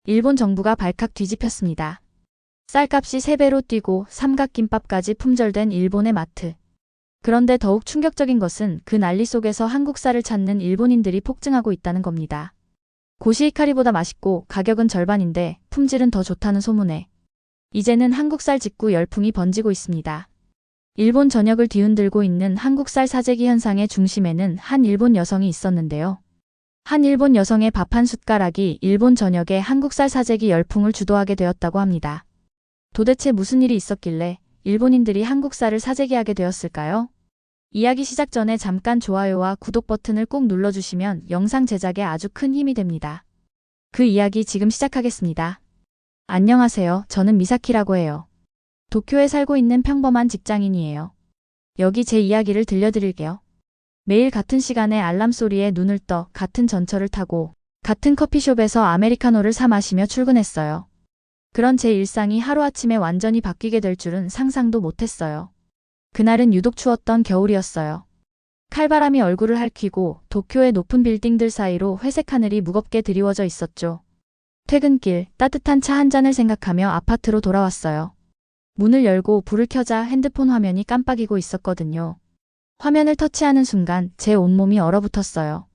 일본 정부가 발칵 뒤집혔습니다. 쌀값이 3배로 뛰고 삼각김밥까지 품절된 일본의 마트. 그런데 더욱 충격적인 것은 그 난리 속에서 한국 쌀을 찾는 일본인들이 폭증하고 있다는 겁니다. 고시히카리보다 맛있고 가격은 절반인데 품질은 더 좋다는 소문에 이제는 한국 쌀 직구 열풍이 번지고 있습니다. 일본 전역을 뒤흔들고 있는 한국 쌀 사재기 현상의 중심에는 한 일본 여성이 있었는데요. 한 일본 여성의 밥 한 숟가락이 일본 전역의 한국 쌀 사재기 열풍을 주도하게 되었다고 합니다. 도대체 무슨 일이 있었길래 일본인들이 한국 쌀을 사재기하게 되었을까요? 이야기 시작 전에 잠깐 좋아요와 구독 버튼을 꼭 눌러주시면 영상 제작에 아주 큰 힘이 됩니다. 그 이야기 지금 시작하겠습니다. 안녕하세요. 저는 미사키라고 해요. 도쿄에 살고 있는 평범한 직장인이에요. 여기 제 이야기를 들려드릴게요. 매일 같은 시간에 알람 소리에 눈을 떠 같은 전철을 타고 같은 커피숍에서 아메리카노를 사 마시며 출근했어요. 그런 제 일상이 하루아침에 완전히 바뀌게 될 줄은 상상도 못했어요. 그날은 유독 추웠던 겨울이었어요. 칼바람이 얼굴을 핥히고 도쿄의 높은 빌딩들 사이로 회색 하늘이 무겁게 드리워져 있었죠. 퇴근길 따뜻한 차 한 잔을 생각하며 아파트로 돌아왔어요. 문을 열고 불을 켜자 핸드폰 화면이 깜빡이고 있었거든요. 화면을 터치하는 순간 제 온몸이 얼어붙었어요.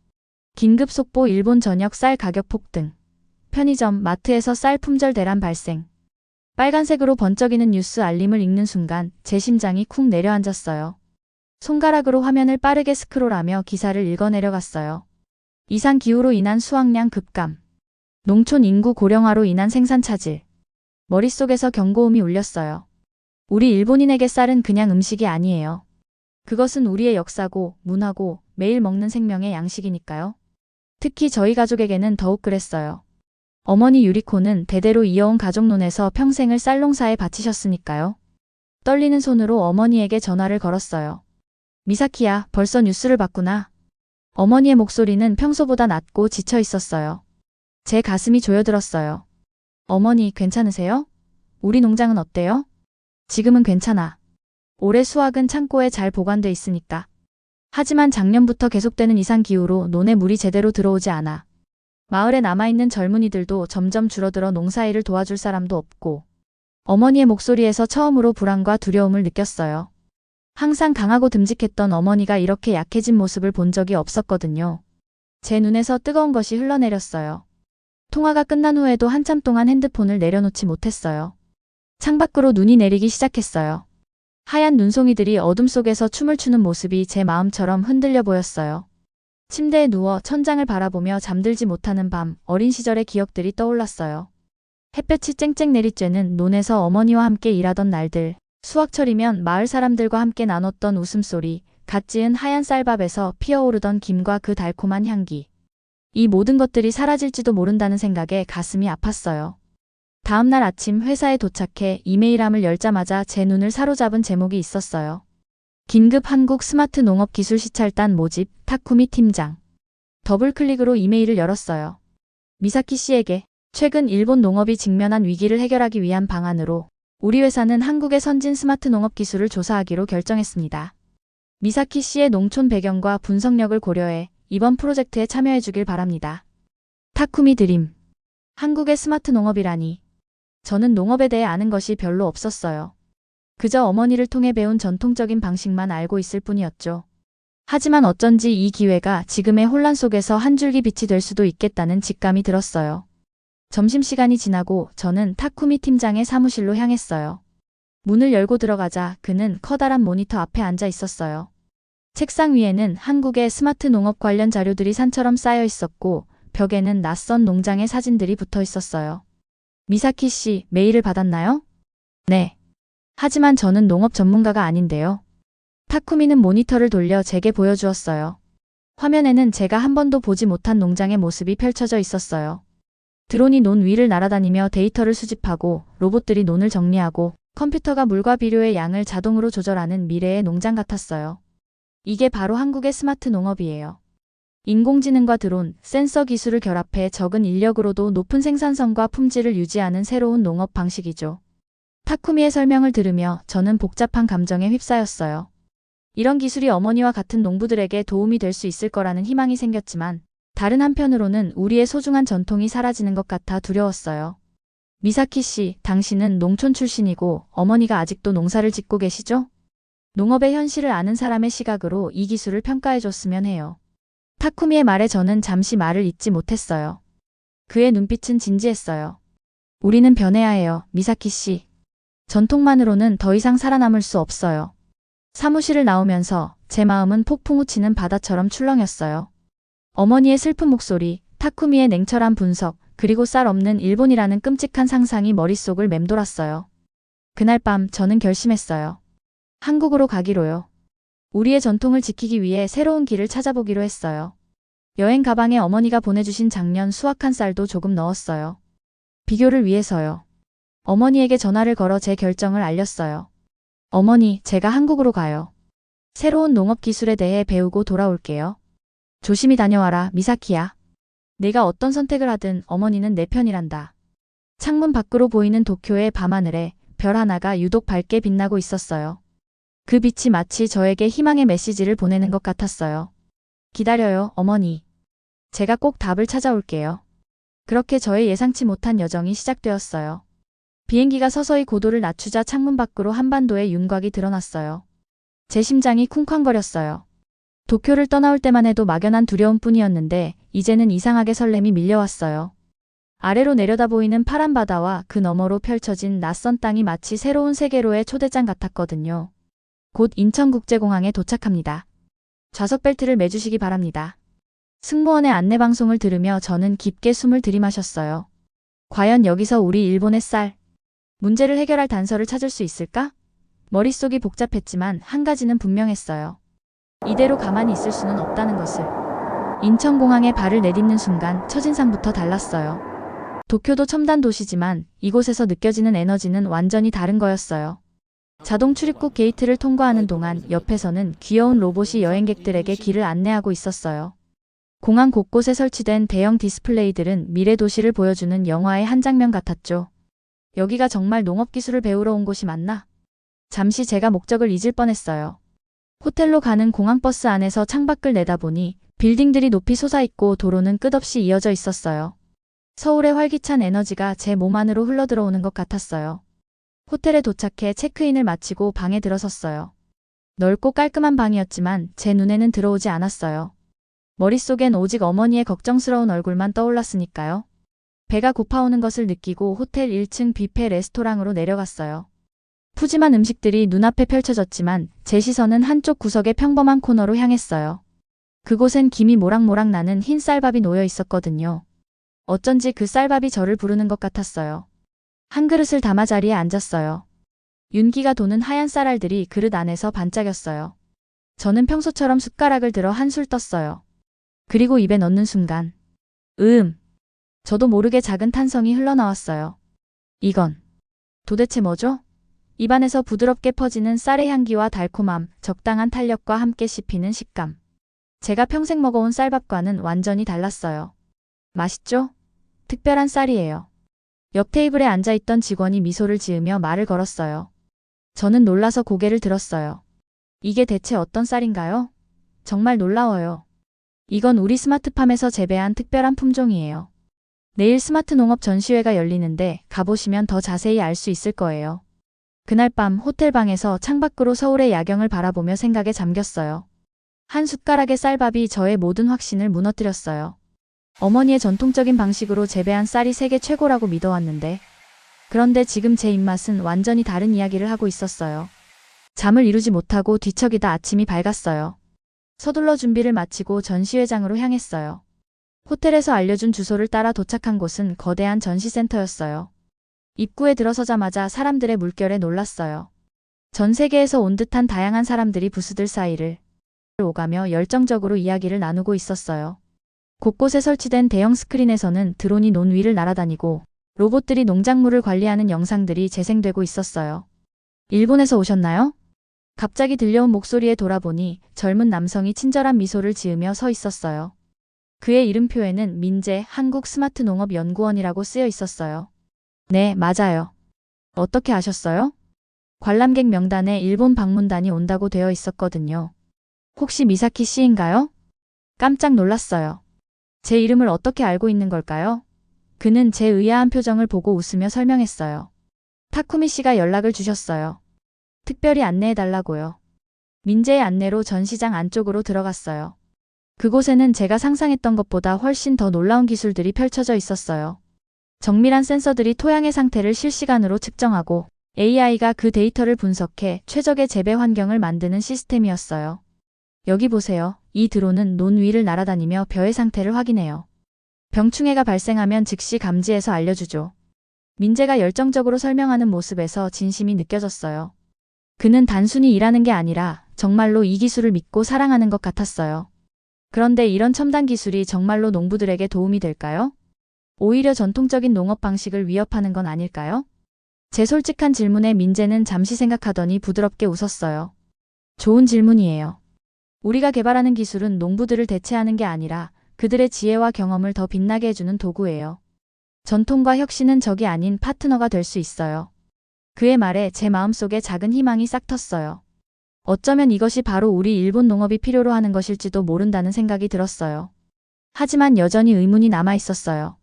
긴급 속보 일본 전역 쌀 가격 폭등. 편의점, 마트에서 쌀 품절 대란 발생. 빨간색으로 번쩍이는 뉴스 알림을 읽는 순간 제 심장이 쿵 내려앉았어요. 손가락으로 화면을 빠르게 스크롤하며 기사를 읽어내려갔어요. 이상 기후로 인한 수확량 급감. 농촌 인구 고령화로 인한 생산 차질. 머릿속에서 경고음이 울렸어요. 우리 일본인에게 쌀은 그냥 음식이 아니에요. 그것은 우리의 역사고 문화고 매일 먹는 생명의 양식이니까요. 특히 저희 가족에게는 더욱 그랬어요. 어머니 유리코는 대대로 이어온 가족론에서 평생을 쌀농사에 바치셨으니까요. 떨리는 손으로 어머니에게 전화를 걸었어요. 미사키야, 벌써 뉴스를 봤구나. 어머니의 목소리는 평소보다 낮고 지쳐 있었어요. 제 가슴이 조여들었어요. 어머니, 괜찮으세요? 우리 농장은 어때요? 지금은 괜찮아. 올해 수확은 창고에 잘 보관돼 있으니까. 하지만 작년부터 계속되는 이상기후로 논에 물이 제대로 들어오지 않아. 마을에 남아있는 젊은이들도 점점 줄어들어 농사일을 도와줄 사람도 없고. 어머니의 목소리에서 처음으로 불안과 두려움을 느꼈어요. 항상 강하고 듬직했던 어머니가 이렇게 약해진 모습을 본 적이 없었거든요. 제 눈에서 뜨거운 것이 흘러내렸어요. 통화가 끝난 후에도 한참 동안 핸드폰을 내려놓지 못했어요. 창밖으로 눈이 내리기 시작했어요. 하얀 눈송이들이 어둠 속에서 춤을 추는 모습이 제 마음처럼 흔들려 보였어요. 침대에 누워 천장을 바라보며 잠들지 못하는 밤, 어린 시절의 기억들이 떠올랐어요. 햇볕이 쨍쨍 내리쬐는 논에서 어머니와 함께 일하던 날들, 수확철이면 마을 사람들과 함께 나눴던 웃음소리, 갓 지은 하얀 쌀밥에서 피어오르던 김과 그 달콤한 향기. 이 모든 것들이 사라질지도 모른다는 생각에 가슴이 아팠어요. 다음 날 아침 회사에 도착해 이메일함을 열자마자 제 눈을 사로잡은 제목이 있었어요. 긴급 한국 스마트 농업 기술 시찰단 모집 타쿠미 팀장. 더블클릭으로 이메일을 열었어요. 미사키 씨에게 최근 일본 농업이 직면한 위기를 해결하기 위한 방안으로 우리 회사는 한국의 선진 스마트 농업 기술을 조사하기로 결정했습니다. 미사키 씨의 농촌 배경과 분석력을 고려해 이번 프로젝트에 참여해 주길 바랍니다. 타쿠미 드림. 한국의 스마트 농업이라니. 저는 농업에 대해 아는 것이 별로 없었어요. 그저 어머니를 통해 배운 전통적인 방식만 알고 있을 뿐이었죠. 하지만 어쩐지 이 기회가 지금의 혼란 속에서 한 줄기 빛이 될 수도 있겠다는 직감이 들었어요. 점심시간이 지나고 저는 타쿠미 팀장의 사무실로 향했어요. 문을 열고 들어가자 그는 커다란 모니터 앞에 앉아 있었어요. 책상 위에는 한국의 스마트 농업 관련 자료들이 산처럼 쌓여 있었고 벽에는 낯선 농장의 사진들이 붙어 있었어요. 미사키 씨, 메일을 받았나요? 네. 하지만 저는 농업 전문가가 아닌데요. 타쿠미는 모니터를 돌려 제게 보여주었어요. 화면에는 제가 한 번도 보지 못한 농장의 모습이 펼쳐져 있었어요. 드론이 논 위를 날아다니며 데이터를 수집하고 로봇들이 논을 정리하고 컴퓨터가 물과 비료의 양을 자동으로 조절하는 미래의 농장 같았어요. 이게 바로 한국의 스마트 농업이에요. 인공지능과 드론, 센서 기술을 결합해 적은 인력으로도 높은 생산성과 품질을 유지하는 새로운 농업 방식이죠. 타쿠미의 설명을 들으며 저는 복잡한 감정에 휩싸였어요. 이런 기술이 어머니와 같은 농부들에게 도움이 될 수 있을 거라는 희망이 생겼지만 다른 한편으로는 우리의 소중한 전통이 사라지는 것 같아 두려웠어요. 미사키 씨, 당신은 농촌 출신이고 어머니가 아직도 농사를 짓고 계시죠? 농업의 현실을 아는 사람의 시각으로 이 기술을 평가해줬으면 해요. 타쿠미의 말에 저는 잠시 말을 잇지 못했어요. 그의 눈빛은 진지했어요. 우리는 변해야 해요, 미사키 씨. 전통만으로는 더 이상 살아남을 수 없어요. 사무실을 나오면서 제 마음은 폭풍 우치는 바다처럼 출렁였어요. 어머니의 슬픈 목소리, 타쿠미의 냉철한 분석, 그리고 쌀 없는 일본이라는 끔찍한 상상이 머릿속을 맴돌았어요. 그날 밤 저는 결심했어요. 한국으로 가기로요. 우리의 전통을 지키기 위해 새로운 길을 찾아보기로 했어요. 여행 가방에 어머니가 보내주신 작년 수확한 쌀도 조금 넣었어요. 비교를 위해서요. 어머니에게 전화를 걸어 제 결정을 알렸어요. 어머니, 제가 한국으로 가요. 새로운 농업 기술에 대해 배우고 돌아올게요. 조심히 다녀와라, 미사키야. 내가 어떤 선택을 하든 어머니는 내 편이란다. 창문 밖으로 보이는 도쿄의 밤하늘에 별 하나가 유독 밝게 빛나고 있었어요. 그 빛이 마치 저에게 희망의 메시지를 보내는 것 같았어요. 기다려요, 어머니. 제가 꼭 답을 찾아올게요. 그렇게 저의 예상치 못한 여정이 시작되었어요. 비행기가 서서히 고도를 낮추자 창문 밖으로 한반도의 윤곽이 드러났어요. 제 심장이 쿵쾅거렸어요. 도쿄를 떠나올 때만 해도 막연한 두려움뿐이었는데 이제는 이상하게 설렘이 밀려왔어요. 아래로 내려다 보이는 파란 바다와 그 너머로 펼쳐진 낯선 땅이 마치 새로운 세계로의 초대장 같았거든요. 곧 인천국제공항에 도착합니다. 좌석 벨트를 매주시기 바랍니다. 승무원의 안내방송을 들으며 저는 깊게 숨을 들이마셨어요. 과연 여기서 우리 일본의 쌀, 문제를 해결할 단서를 찾을 수 있을까? 머릿속이 복잡했지만 한 가지는 분명했어요. 이대로 가만히 있을 수는 없다는 것을. 인천공항에 발을 내딛는 순간 첫인상부터 달랐어요. 도쿄도 첨단 도시지만 이곳에서 느껴지는 에너지는 완전히 다른 거였어요. 자동 출입국 게이트를 통과하는 동안 옆에서는 귀여운 로봇이 여행객들에게 길을 안내하고 있었어요. 공항 곳곳에 설치된 대형 디스플레이들은 미래 도시를 보여주는 영화의 한 장면 같았죠. 여기가 정말 농업기술을 배우러 온 곳이 맞나? 잠시 제가 목적을 잊을 뻔했어요. 호텔로 가는 공항버스 안에서 창밖을 내다보니 빌딩들이 높이 솟아있고 도로는 끝없이 이어져 있었어요. 서울의 활기찬 에너지가 제 몸 안으로 흘러들어오는 것 같았어요. 호텔에 도착해 체크인을 마치고 방에 들어섰어요. 넓고 깔끔한 방이었지만 제 눈에는 들어오지 않았어요. 머릿속엔 오직 어머니의 걱정스러운 얼굴만 떠올랐으니까요. 배가 고파오는 것을 느끼고 호텔 1층 뷔페 레스토랑으로 내려갔어요. 푸짐한 음식들이 눈앞에 펼쳐졌지만 제 시선은 한쪽 구석의 평범한 코너로 향했어요. 그곳엔 김이 모락모락 나는 흰 쌀밥이 놓여 있었거든요. 어쩐지 그 쌀밥이 저를 부르는 것 같았어요. 한 그릇을 담아 자리에 앉았어요. 윤기가 도는 하얀 쌀알들이 그릇 안에서 반짝였어요. 저는 평소처럼 숟가락을 들어 한술 떴어요. 그리고 입에 넣는 순간 저도 모르게 작은 탄성이 흘러나왔어요. 이건 도대체 뭐죠? 입안에서 부드럽게 퍼지는 쌀의 향기와 달콤함, 적당한 탄력과 함께 씹히는 식감. 제가 평생 먹어온 쌀밥과는 완전히 달랐어요. 맛있죠? 특별한 쌀이에요. 옆 테이블에 앉아있던 직원이 미소를 지으며 말을 걸었어요. 저는 놀라서 고개를 들었어요. 이게 대체 어떤 쌀인가요? 정말 놀라워요. 이건 우리 스마트팜에서 재배한 특별한 품종이에요. 내일 스마트 농업 전시회가 열리는데 가보시면 더 자세히 알 수 있을 거예요. 그날 밤 호텔 방에서 창밖으로 서울의 야경을 바라보며 생각에 잠겼어요. 한 숟가락의 쌀밥이 저의 모든 확신을 무너뜨렸어요. 어머니의 전통적인 방식으로 재배한 쌀이 세계 최고라고 믿어왔는데, 그런데 지금 제 입맛은 완전히 다른 이야기를 하고 있었어요. 잠을 이루지 못하고 뒤척이다 아침이 밝았어요. 서둘러 준비를 마치고 전시회장으로 향했어요. 호텔에서 알려준 주소를 따라 도착한 곳은 거대한 전시센터였어요. 입구에 들어서자마자 사람들의 물결에 놀랐어요. 전 세계에서 온 듯한 다양한 사람들이 부스들 사이를 오가며 열정적으로 이야기를 나누고 있었어요. 곳곳에 설치된 대형 스크린에서는 드론이 논 위를 날아다니고 로봇들이 농작물을 관리하는 영상들이 재생되고 있었어요. 일본에서 오셨나요? 갑자기 들려온 목소리에 돌아보니 젊은 남성이 친절한 미소를 지으며 서 있었어요. 그의 이름표에는 민재 한국스마트농업연구원이라고 쓰여 있었어요. 네, 맞아요. 어떻게 아셨어요? 관람객 명단에 일본 방문단이 온다고 되어 있었거든요. 혹시 미사키 씨인가요? 깜짝 놀랐어요. 제 이름을 어떻게 알고 있는 걸까요? 그는 제 의아한 표정을 보고 웃으며 설명했어요. 타쿠미 씨가 연락을 주셨어요. 특별히 안내해달라고요. 민재의 안내로 전시장 안쪽으로 들어갔어요. 그곳에는 제가 상상했던 것보다 훨씬 더 놀라운 기술들이 펼쳐져 있었어요. 정밀한 센서들이 토양의 상태를 실시간으로 측정하고 AI가 그 데이터를 분석해 최적의 재배 환경을 만드는 시스템이었어요. 여기 보세요. 이 드론은 논 위를 날아다니며 벼의 상태를 확인해요. 병충해가 발생하면 즉시 감지해서 알려주죠. 민재가 열정적으로 설명하는 모습에서 진심이 느껴졌어요. 그는 단순히 일하는 게 아니라 정말로 이 기술을 믿고 사랑하는 것 같았어요. 그런데 이런 첨단 기술이 정말로 농부들에게 도움이 될까요? 오히려 전통적인 농업 방식을 위협하는 건 아닐까요? 제 솔직한 질문에 민재는 잠시 생각하더니 부드럽게 웃었어요. 좋은 질문이에요. 우리가 개발하는 기술은 농부들을 대체하는 게 아니라 그들의 지혜와 경험을 더 빛나게 해주는 도구예요. 전통과 혁신은 적이 아닌 파트너가 될 수 있어요. 그의 말에 제 마음속에 작은 희망이 싹 텄어요. 어쩌면 이것이 바로 우리 일본 농업이 필요로 하는 것일지도 모른다는 생각이 들었어요. 하지만 여전히 의문이 남아 있었어요.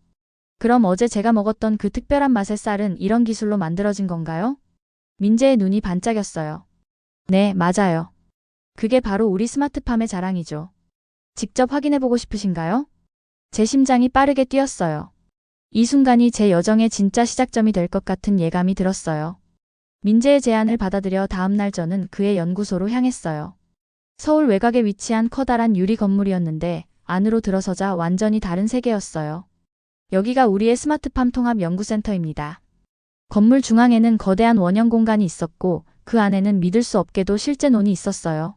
그럼 어제 제가 먹었던 그 특별한 맛의 쌀은 이런 기술로 만들어진 건가요? 민재의 눈이 반짝였어요. 네, 맞아요. 그게 바로 우리 스마트팜의 자랑이죠. 직접 확인해보고 싶으신가요? 제 심장이 빠르게 뛰었어요. 이 순간이 제 여정의 진짜 시작점이 될 것 같은 예감이 들었어요. 민재의 제안을 받아들여 다음날 저는 그의 연구소로 향했어요. 서울 외곽에 위치한 커다란 유리 건물이었는데 안으로 들어서자 완전히 다른 세계였어요. 여기가 우리의 스마트팜 통합 연구센터입니다. 건물 중앙에는 거대한 원형 공간이 있었고 그 안에는 믿을 수 없게도 실제 논이 있었어요.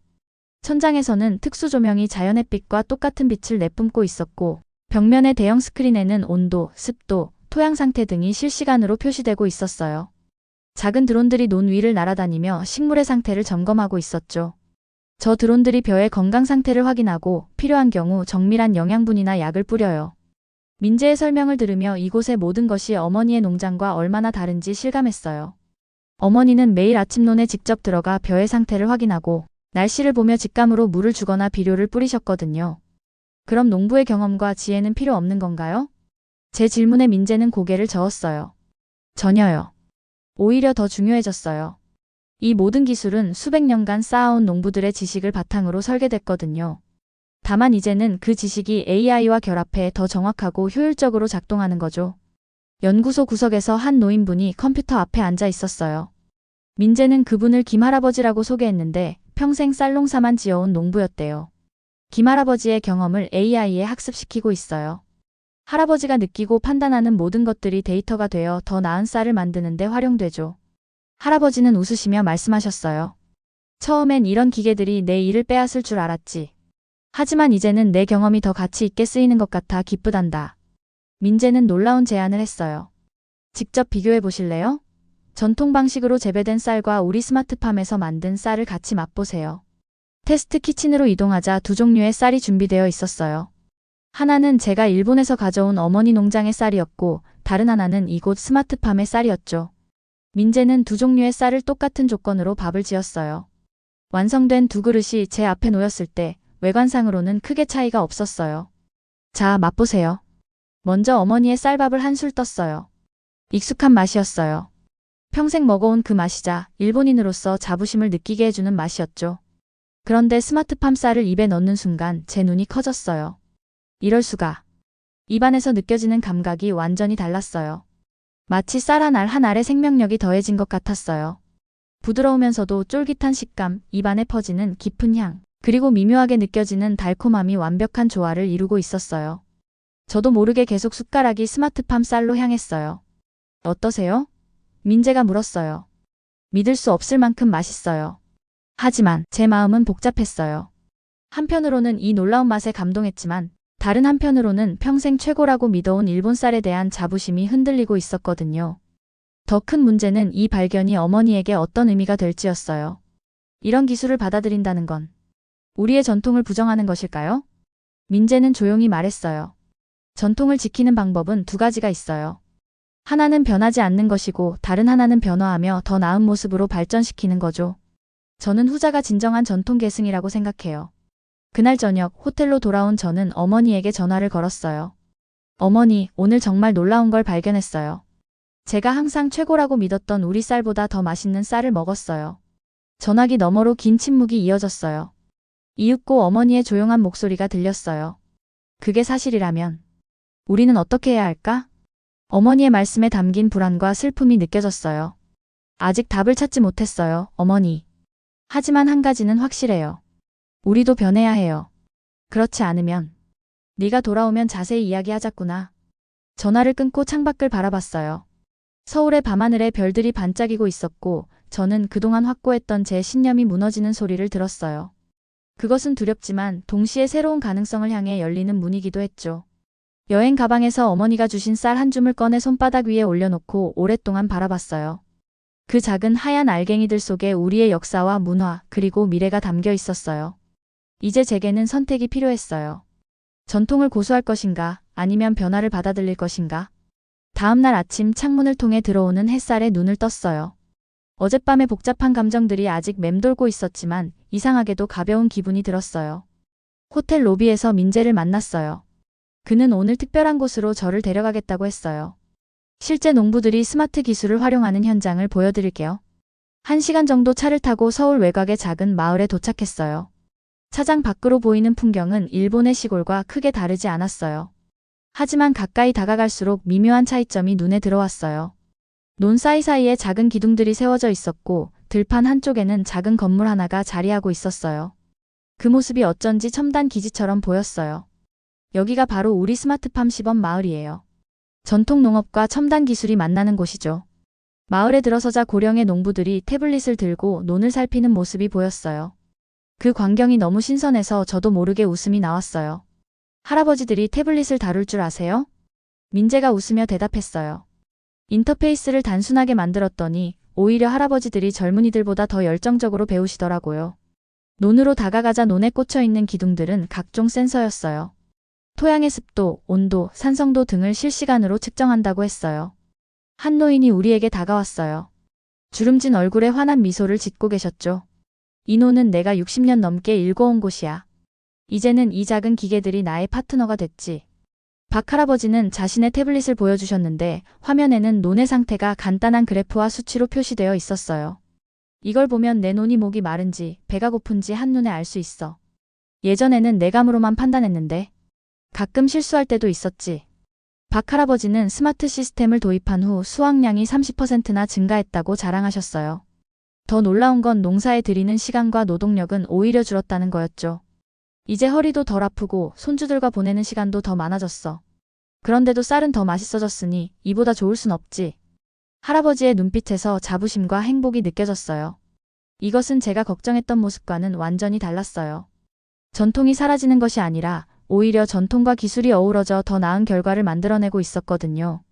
천장에서는 특수 조명이 자연햇빛과 똑같은 빛을 내뿜고 있었고 벽면의 대형 스크린에는 온도, 습도, 토양 상태 등이 실시간으로 표시되고 있었어요. 작은 드론들이 논 위를 날아다니며 식물의 상태를 점검하고 있었죠. 저 드론들이 벼의 건강 상태를 확인하고 필요한 경우 정밀한 영양분이나 약을 뿌려요. 민재의 설명을 들으며 이곳의 모든 것이 어머니의 농장과 얼마나 다른지 실감했어요. 어머니는 매일 아침 논에 직접 들어가 벼의 상태를 확인하고 날씨를 보며 직감으로 물을 주거나 비료를 뿌리셨거든요. 그럼 농부의 경험과 지혜는 필요 없는 건가요? 제 질문에 민재는 고개를 저었어요. 전혀요. 오히려 더 중요해졌어요. 이 모든 기술은 수백 년간 쌓아온 농부들의 지식을 바탕으로 설계됐거든요. 다만 이제는 그 지식이 AI와 결합해 더 정확하고 효율적으로 작동하는 거죠. 연구소 구석에서 한 노인분이 컴퓨터 앞에 앉아 있었어요. 민재는 그분을 김할아버지라고 소개했는데 평생 쌀농사만 지어온 농부였대요. 김할아버지의 경험을 AI에 학습시키고 있어요. 할아버지가 느끼고 판단하는 모든 것들이 데이터가 되어 더 나은 쌀을 만드는 데 활용되죠. 할아버지는 웃으시며 말씀하셨어요. 처음엔 이런 기계들이 내 일을 빼앗을 줄 알았지. 하지만 이제는 내 경험이 더 가치 있게 쓰이는 것 같아 기쁘단다. 민재는 놀라운 제안을 했어요. 직접 비교해 보실래요? 전통 방식으로 재배된 쌀과 우리 스마트팜에서 만든 쌀을 같이 맛보세요. 테스트 키친으로 이동하자 두 종류의 쌀이 준비되어 있었어요. 하나는 제가 일본에서 가져온 어머니 농장의 쌀이었고 다른 하나는 이곳 스마트팜의 쌀이었죠. 민재는 두 종류의 쌀을 똑같은 조건으로 밥을 지었어요. 완성된 두 그릇이 제 앞에 놓였을 때 외관상으로는 크게 차이가 없었어요. 자, 맛보세요. 먼저 어머니의 쌀밥을 한술 떴어요. 익숙한 맛이었어요. 평생 먹어온 그 맛이자 일본인으로서 자부심을 느끼게 해주는 맛이었죠. 그런데 스마트팜 쌀을 입에 넣는 순간 제 눈이 커졌어요. 이럴 수가. 입안에서 느껴지는 감각이 완전히 달랐어요. 마치 쌀 한 알 한 알에 생명력이 더해진 것 같았어요. 부드러우면서도 쫄깃한 식감, 입안에 퍼지는 깊은 향, 그리고 미묘하게 느껴지는 달콤함이 완벽한 조화를 이루고 있었어요. 저도 모르게 계속 숟가락이 스마트팜 쌀로 향했어요. 어떠세요? 민재가 물었어요. 믿을 수 없을 만큼 맛있어요. 하지만 제 마음은 복잡했어요. 한편으로는 이 놀라운 맛에 감동했지만 다른 한편으로는 평생 최고라고 믿어온 일본 쌀에 대한 자부심이 흔들리고 있었거든요. 더 큰 문제는 이 발견이 어머니에게 어떤 의미가 될지였어요. 이런 기술을 받아들인다는 건 우리의 전통을 부정하는 것일까요? 민재는 조용히 말했어요. 전통을 지키는 방법은 두 가지가 있어요. 하나는 변하지 않는 것이고 다른 하나는 변화하며 더 나은 모습으로 발전시키는 거죠. 저는 후자가 진정한 전통 계승이라고 생각해요. 그날 저녁 호텔로 돌아온 저는 어머니에게 전화를 걸었어요. 어머니, 오늘 정말 놀라운 걸 발견했어요. 제가 항상 최고라고 믿었던 우리 쌀보다 더 맛있는 쌀을 먹었어요. 전화기 너머로 긴 침묵이 이어졌어요. 이윽고 어머니의 조용한 목소리가 들렸어요. 그게 사실이라면 우리는 어떻게 해야 할까? 어머니의 말씀에 담긴 불안과 슬픔이 느껴졌어요. 아직 답을 찾지 못했어요, 어머니. 하지만 한 가지는 확실해요. 우리도 변해야 해요. 그렇지 않으면 네가 돌아오면 자세히 이야기하자꾸나. 전화를 끊고 창밖을 바라봤어요. 서울의 밤하늘에 별들이 반짝이고 있었고 저는 그동안 확고했던 제 신념이 무너지는 소리를 들었어요. 그것은 두렵지만 동시에 새로운 가능성을 향해 열리는 문이기도 했죠. 여행 가방에서 어머니가 주신 쌀 한 줌을 꺼내 손바닥 위에 올려놓고 오랫동안 바라봤어요. 그 작은 하얀 알갱이들 속에 우리의 역사와 문화 그리고 미래가 담겨 있었어요. 이제 제게는 선택이 필요했어요. 전통을 고수할 것인가 아니면 변화를 받아들일 것인가. 다음 날 아침 창문을 통해 들어오는 햇살에 눈을 떴어요. 어젯밤의 복잡한 감정들이 아직 맴돌고 있었지만 이상하게도 가벼운 기분이 들었어요. 호텔 로비에서 민재를 만났어요. 그는 오늘 특별한 곳으로 저를 데려가겠다고 했어요. 실제 농부들이 스마트 기술을 활용하는 현장을 보여드릴게요. 1시간 정도 차를 타고 서울 외곽의 작은 마을에 도착했어요. 차장 밖으로 보이는 풍경은 일본의 시골과 크게 다르지 않았어요. 하지만 가까이 다가갈수록 미묘한 차이점이 눈에 들어왔어요. 논 사이사이에 작은 기둥들이 세워져 있었고 들판 한쪽에는 작은 건물 하나가 자리하고 있었어요. 그 모습이 어쩐지 첨단 기지처럼 보였어요. 여기가 바로 우리 스마트팜 시범 마을이에요. 전통 농업과 첨단 기술이 만나는 곳이죠. 마을에 들어서자 고령의 농부들이 태블릿을 들고 논을 살피는 모습이 보였어요. 그 광경이 너무 신선해서 저도 모르게 웃음이 나왔어요. 할아버지들이 태블릿을 다룰 줄 아세요? 민재가 웃으며 대답했어요. 인터페이스를 단순하게 만들었더니 오히려 할아버지들이 젊은이들보다 더 열정적으로 배우시더라고요. 논으로 다가가자 논에 꽂혀 있는 기둥들은 각종 센서였어요. 토양의 습도, 온도, 산성도 등을 실시간으로 측정한다고 했어요. 한 노인이 우리에게 다가왔어요. 주름진 얼굴에 환한 미소를 짓고 계셨죠. 이 논은 내가 60년 넘게 일궈온 곳이야. 이제는 이 작은 기계들이 나의 파트너가 됐지. 박 할아버지는 자신의 태블릿을 보여주셨는데 화면에는 논의 상태가 간단한 그래프와 수치로 표시되어 있었어요. 이걸 보면 내 논이 목이 마른지 배가 고픈지 한눈에 알 수 있어. 예전에는 내감으로만 판단했는데 가끔 실수할 때도 있었지. 박 할아버지는 스마트 시스템을 도입한 후 수확량이 30%나 증가했다고 자랑하셨어요. 더 놀라운 건 농사에 들이는 시간과 노동력은 오히려 줄었다는 거였죠. 이제 허리도 덜 아프고 손주들과 보내는 시간도 더 많아졌어. 그런데도 쌀은 더 맛있어졌으니 이보다 좋을 순 없지. 할아버지의 눈빛에서 자부심과 행복이 느껴졌어요. 이것은 제가 걱정했던 모습과는 완전히 달랐어요. 전통이 사라지는 것이 아니라 오히려 전통과 기술이 어우러져 더 나은 결과를 만들어내고 있었거든요.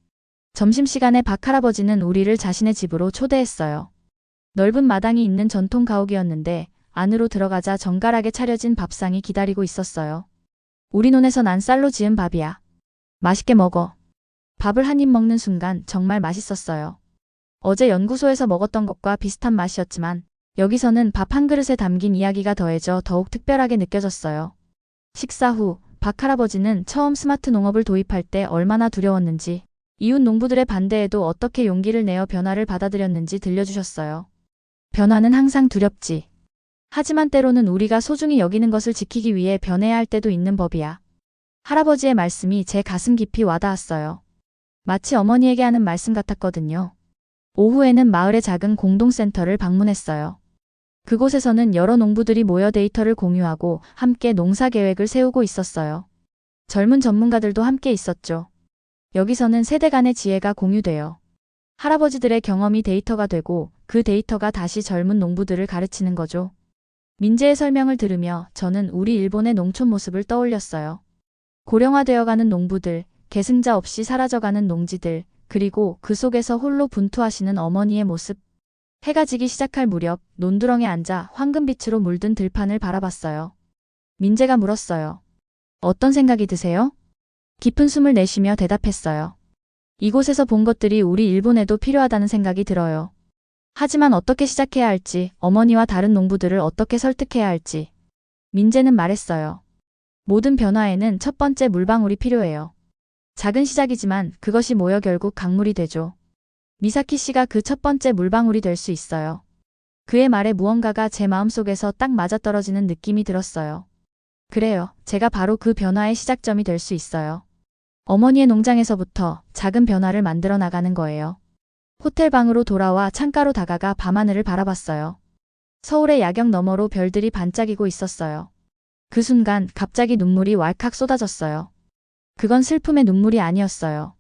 점심시간에 박 할아버지는 우리를 자신의 집으로 초대했어요. 넓은 마당이 있는 전통 가옥이었는데 안으로 들어가자 정갈하게 차려진 밥상이 기다리고 있었어요. 우리 논에서 난 쌀로 지은 밥이야. 맛있게 먹어. 밥을 한 입 먹는 순간 정말 맛있었어요. 어제 연구소에서 먹었던 것과 비슷한 맛이었지만 여기서는 밥 한 그릇에 담긴 이야기가 더해져 더욱 특별하게 느껴졌어요. 식사 후 박 할아버지는 처음 스마트 농업을 도입할 때 얼마나 두려웠는지, 이웃 농부들의 반대에도 어떻게 용기를 내어 변화를 받아들였는지 들려주셨어요. 변화는 항상 두렵지. 하지만 때로는 우리가 소중히 여기는 것을 지키기 위해 변해야 할 때도 있는 법이야. 할아버지의 말씀이 제 가슴 깊이 와닿았어요. 마치 어머니에게 하는 말씀 같았거든요. 오후에는 마을의 작은 공동센터를 방문했어요. 그곳에서는 여러 농부들이 모여 데이터를 공유하고 함께 농사 계획을 세우고 있었어요. 젊은 전문가들도 함께 있었죠. 여기서는 세대 간의 지혜가 공유되어 할아버지들의 경험이 데이터가 되고 그 데이터가 다시 젊은 농부들을 가르치는 거죠. 민재의 설명을 들으며 저는 우리 일본의 농촌 모습을 떠올렸어요. 고령화되어가는 농부들, 계승자 없이 사라져가는 농지들, 그리고 그 속에서 홀로 분투하시는 어머니의 모습. 해가 지기 시작할 무렵 논두렁에 앉아 황금빛으로 물든 들판을 바라봤어요. 민재가 물었어요. 어떤 생각이 드세요? 깊은 숨을 내쉬며 대답했어요. 이곳에서 본 것들이 우리 일본에도 필요하다는 생각이 들어요. 하지만 어떻게 시작해야 할지, 어머니와 다른 농부들을 어떻게 설득해야 할지. 민재는 말했어요. 모든 변화에는 첫 번째 물방울이 필요해요. 작은 시작이지만 그것이 모여 결국 강물이 되죠. 미사키 씨가 그 첫 번째 물방울이 될 수 있어요. 그의 말에 무언가가 제 마음속에서 딱 맞아떨어지는 느낌이 들었어요. 그래요. 제가 바로 그 변화의 시작점이 될 수 있어요. 어머니의 농장에서부터 작은 변화를 만들어 나가는 거예요. 호텔 방으로 돌아와 창가로 다가가 밤하늘을 바라봤어요. 서울의 야경 너머로 별들이 반짝이고 있었어요. 그 순간 갑자기 눈물이 왈칵 쏟아졌어요. 그건 슬픔의 눈물이 아니었어요.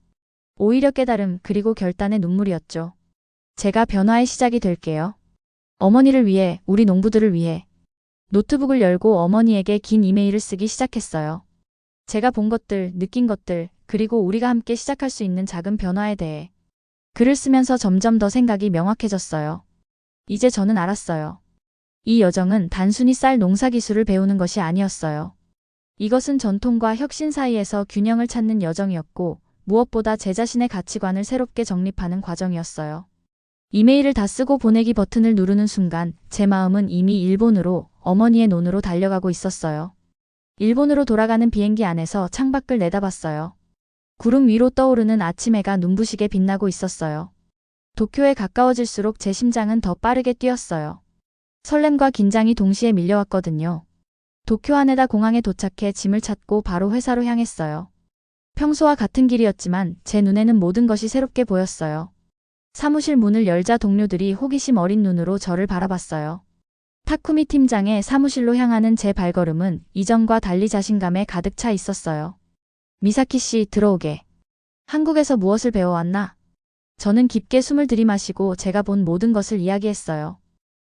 오히려 깨달음 그리고 결단의 눈물이었죠. 제가 변화의 시작이 될게요. 어머니를 위해, 우리 농부들을 위해. 노트북을 열고 어머니에게 긴 이메일을 쓰기 시작했어요. 제가 본 것들, 느낀 것들, 그리고 우리가 함께 시작할 수 있는 작은 변화에 대해. 글을 쓰면서 점점 더 생각이 명확해졌어요. 이제 저는 알았어요. 이 여정은 단순히 쌀 농사 기술을 배우는 것이 아니었어요. 이것은 전통과 혁신 사이에서 균형을 찾는 여정이었고, 무엇보다 제 자신의 가치관을 새롭게 정립하는 과정이었어요. 이메일을 다 쓰고 보내기 버튼을 누르는 순간 제 마음은 이미 일본으로, 어머니의 논으로 달려가고 있었어요. 일본으로 돌아가는 비행기 안에서 창밖을 내다봤어요. 구름 위로 떠오르는 아침 해가 눈부시게 빛나고 있었어요. 도쿄에 가까워질수록 제 심장은 더 빠르게 뛰었어요. 설렘과 긴장이 동시에 밀려왔거든요. 도쿄 하네다 공항에 도착해 짐을 찾고 바로 회사로 향했어요. 평소와 같은 길이었지만 제 눈에는 모든 것이 새롭게 보였어요. 사무실 문을 열자 동료들이 호기심 어린 눈으로 저를 바라봤어요. 타쿠미 팀장의 사무실로 향하는 제 발걸음은 이전과 달리 자신감에 가득 차 있었어요. 미사키 씨, 들어오게. 한국에서 무엇을 배워왔나? 저는 깊게 숨을 들이마시고 제가 본 모든 것을 이야기했어요.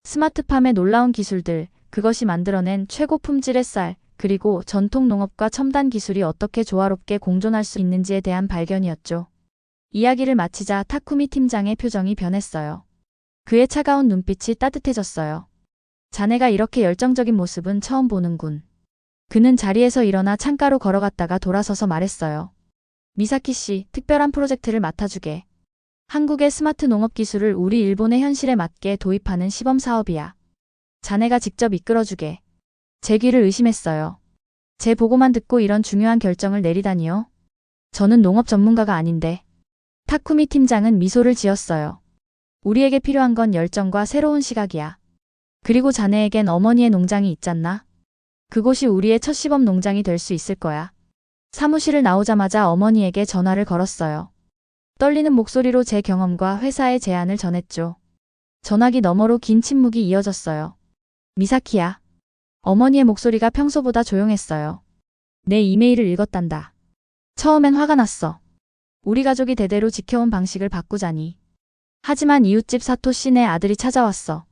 스마트팜의 놀라운 기술들, 그것이 만들어낸 최고 품질의 쌀, 그리고 전통 농업과 첨단 기술이 어떻게 조화롭게 공존할 수 있는지에 대한 발견이었죠. 이야기를 마치자 타쿠미 팀장의 표정이 변했어요. 그의 차가운 눈빛이 따뜻해졌어요. 자네가 이렇게 열정적인 모습은 처음 보는군. 그는 자리에서 일어나 창가로 걸어갔다가 돌아서서 말했어요. 미사키 씨, 특별한 프로젝트를 맡아주게. 한국의 스마트 농업 기술을 우리 일본의 현실에 맞게 도입하는 시범 사업이야. 자네가 직접 이끌어주게. 제 귀를 의심했어요. 제 보고만 듣고 이런 중요한 결정을 내리다니요? 저는 농업 전문가가 아닌데. 타쿠미 팀장은 미소를 지었어요. 우리에게 필요한 건 열정과 새로운 시각이야. 그리고 자네에겐 어머니의 농장이 있잖나? 그곳이 우리의 첫 시범 농장이 될 수 있을 거야. 사무실을 나오자마자 어머니에게 전화를 걸었어요. 떨리는 목소리로 제 경험과 회사의 제안을 전했죠. 전화기 너머로 긴 침묵이 이어졌어요. 미사키야. 어머니의 목소리가 평소보다 조용했어요. 내 이메일을 읽었단다. 처음엔 화가 났어. 우리 가족이 대대로 지켜온 방식을 바꾸자니. 하지만 이웃집 사토시네 아들이 찾아왔어.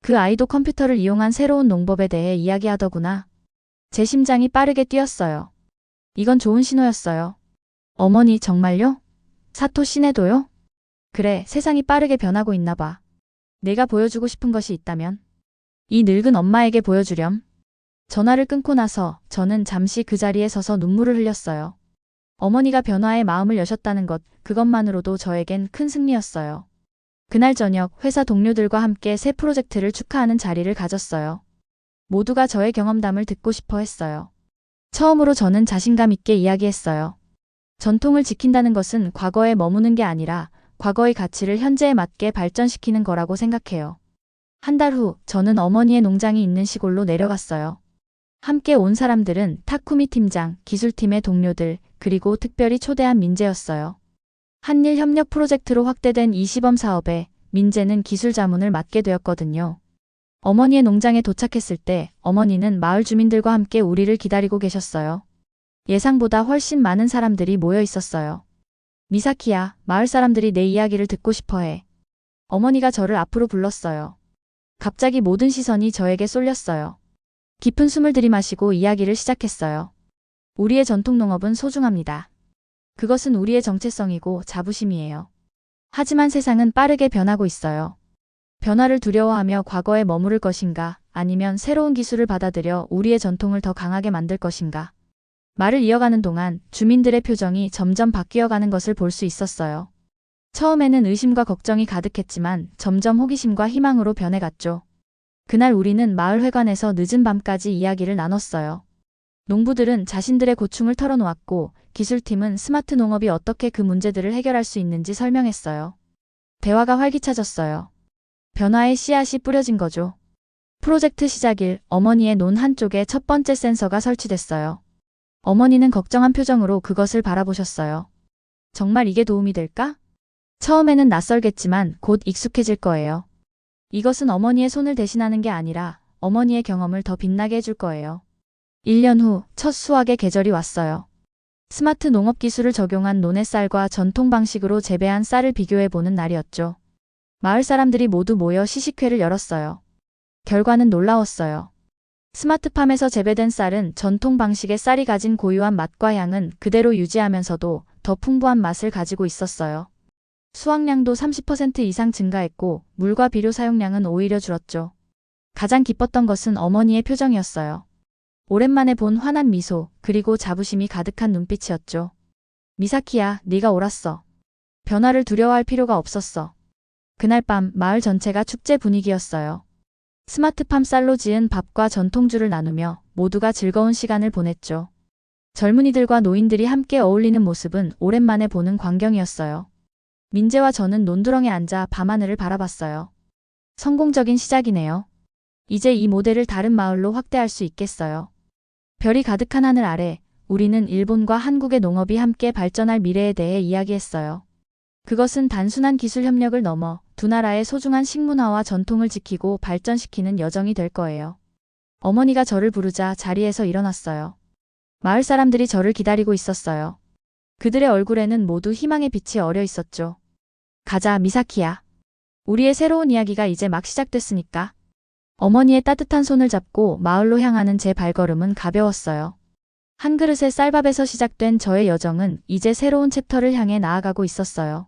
그 아이도 컴퓨터를 이용한 새로운 농법에 대해 이야기하더구나. 제 심장이 빠르게 뛰었어요. 이건 좋은 신호였어요. 어머니, 정말요? 사토시네도요? 그래, 세상이 빠르게 변하고 있나 봐. 내가 보여주고 싶은 것이 있다면? 이 늙은 엄마에게 보여주렴. 전화를 끊고 나서 저는 잠시 그 자리에 서서 눈물을 흘렸어요. 어머니가 변화의 마음을 여셨다는 것, 그것만으로도 저에겐 큰 승리였어요. 그날 저녁 회사 동료들과 함께 새 프로젝트를 축하하는 자리를 가졌어요. 모두가 저의 경험담을 듣고 싶어 했어요. 처음으로 저는 자신감 있게 이야기했어요. 전통을 지킨다는 것은 과거에 머무는 게 아니라 과거의 가치를 현재에 맞게 발전시키는 거라고 생각해요. 한 달 후 저는 어머니의 농장이 있는 시골로 내려갔어요. 함께 온 사람들은 타쿠미 팀장, 기술팀의 동료들, 그리고 특별히 초대한 민재였어요. 한일 협력 프로젝트로 확대된 이 시범 사업에 민재는 기술 자문을 맡게 되었거든요. 어머니의 농장에 도착했을 때 어머니는 마을 주민들과 함께 우리를 기다리고 계셨어요. 예상보다 훨씬 많은 사람들이 모여 있었어요. 미사키야, 마을 사람들이 내 이야기를 듣고 싶어 해. 어머니가 저를 앞으로 불렀어요. 갑자기 모든 시선이 저에게 쏠렸어요. 깊은 숨을 들이마시고 이야기를 시작했어요. 우리의 전통 농업은 소중합니다. 그것은 우리의 정체성이고 자부심이에요. 하지만 세상은 빠르게 변하고 있어요. 변화를 두려워하며 과거에 머무를 것인가, 아니면 새로운 기술을 받아들여 우리의 전통을 더 강하게 만들 것인가. 말을 이어가는 동안 주민들의 표정이 점점 바뀌어가는 것을 볼 수 있었어요. 처음에는 의심과 걱정이 가득했지만 점점 호기심과 희망으로 변해갔죠. 그날 우리는 마을 회관에서 늦은 밤까지 이야기를 나눴어요. 농부들은 자신들의 고충을 털어놓았고 기술팀은 스마트 농업이 어떻게 그 문제들을 해결할 수 있는지 설명했어요. 대화가 활기차졌어요. 변화의 씨앗이 뿌려진 거죠. 프로젝트 시작일 어머니의 논 한쪽에 첫 번째 센서가 설치됐어요. 어머니는 걱정한 표정으로 그것을 바라보셨어요. 정말 이게 도움이 될까? 처음에는 낯설겠지만 곧 익숙해질 거예요. 이것은 어머니의 손을 대신하는 게 아니라 어머니의 경험을 더 빛나게 해줄 거예요. 1년 후 첫 수확의 계절이 왔어요. 스마트 농업 기술을 적용한 논의 쌀과 전통 방식으로 재배한 쌀을 비교해보는 날이었죠. 마을 사람들이 모두 모여 시식회를 열었어요. 결과는 놀라웠어요. 스마트팜에서 재배된 쌀은 전통 방식의 쌀이 가진 고유한 맛과 향은 그대로 유지하면서도 더 풍부한 맛을 가지고 있었어요. 수확량도 30% 이상 증가했고 물과 비료 사용량은 오히려 줄었죠. 가장 기뻤던 것은 어머니의 표정이었어요. 오랜만에 본 환한 미소, 그리고 자부심이 가득한 눈빛이었죠. 미사키야, 네가 옳았어. 변화를 두려워할 필요가 없었어. 그날 밤 마을 전체가 축제 분위기였어요. 스마트팜 쌀로 지은 밥과 전통주를 나누며 모두가 즐거운 시간을 보냈죠. 젊은이들과 노인들이 함께 어울리는 모습은 오랜만에 보는 광경이었어요. 민재와 저는 논두렁에 앉아 밤하늘을 바라봤어요. 성공적인 시작이네요. 이제 이 모델을 다른 마을로 확대할 수 있겠어요. 별이 가득한 하늘 아래 우리는 일본과 한국의 농업이 함께 발전할 미래에 대해 이야기했어요. 그것은 단순한 기술 협력을 넘어 두 나라의 소중한 식문화와 전통을 지키고 발전시키는 여정이 될 거예요. 어머니가 저를 부르자 자리에서 일어났어요. 마을 사람들이 저를 기다리고 있었어요. 그들의 얼굴에는 모두 희망의 빛이 어려 있었죠. 가자, 미사키야. 우리의 새로운 이야기가 이제 막 시작됐으니까. 어머니의 따뜻한 손을 잡고 마을로 향하는 제 발걸음은 가벼웠어요. 한 그릇의 쌀밥에서 시작된 저의 여정은 이제 새로운 챕터를 향해 나아가고 있었어요.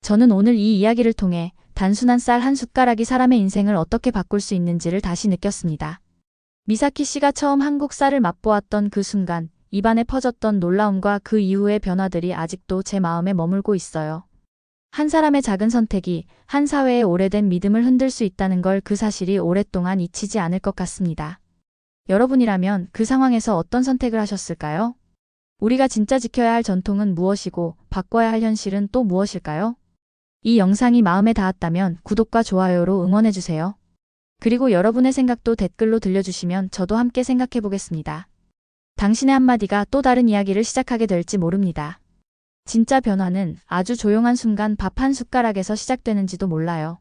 저는 오늘 이 이야기를 통해 단순한 쌀 한 숟가락이 사람의 인생을 어떻게 바꿀 수 있는지를 다시 느꼈습니다. 미사키 씨가 처음 한국 쌀을 맛보았던 그 순간, 입안에 퍼졌던 놀라움과 그 이후의 변화들이 아직도 제 마음에 머물고 있어요. 한 사람의 작은 선택이 한 사회의 오래된 믿음을 흔들 수 있다는 걸 그 사실이 오랫동안 잊히지 않을 것 같습니다. 여러분이라면 그 상황에서 어떤 선택을 하셨을까요? 우리가 진짜 지켜야 할 전통은 무엇이고 바꿔야 할 현실은 또 무엇일까요? 이 영상이 마음에 닿았다면 구독과 좋아요로 응원해주세요. 그리고 여러분의 생각도 댓글로 들려주시면 저도 함께 생각해 보겠습니다. 당신의 한마디가 또 다른 이야기를 시작하게 될지 모릅니다. 진짜 변화는 아주 조용한 순간 밥 한 숟가락에서 시작되는지도 몰라요.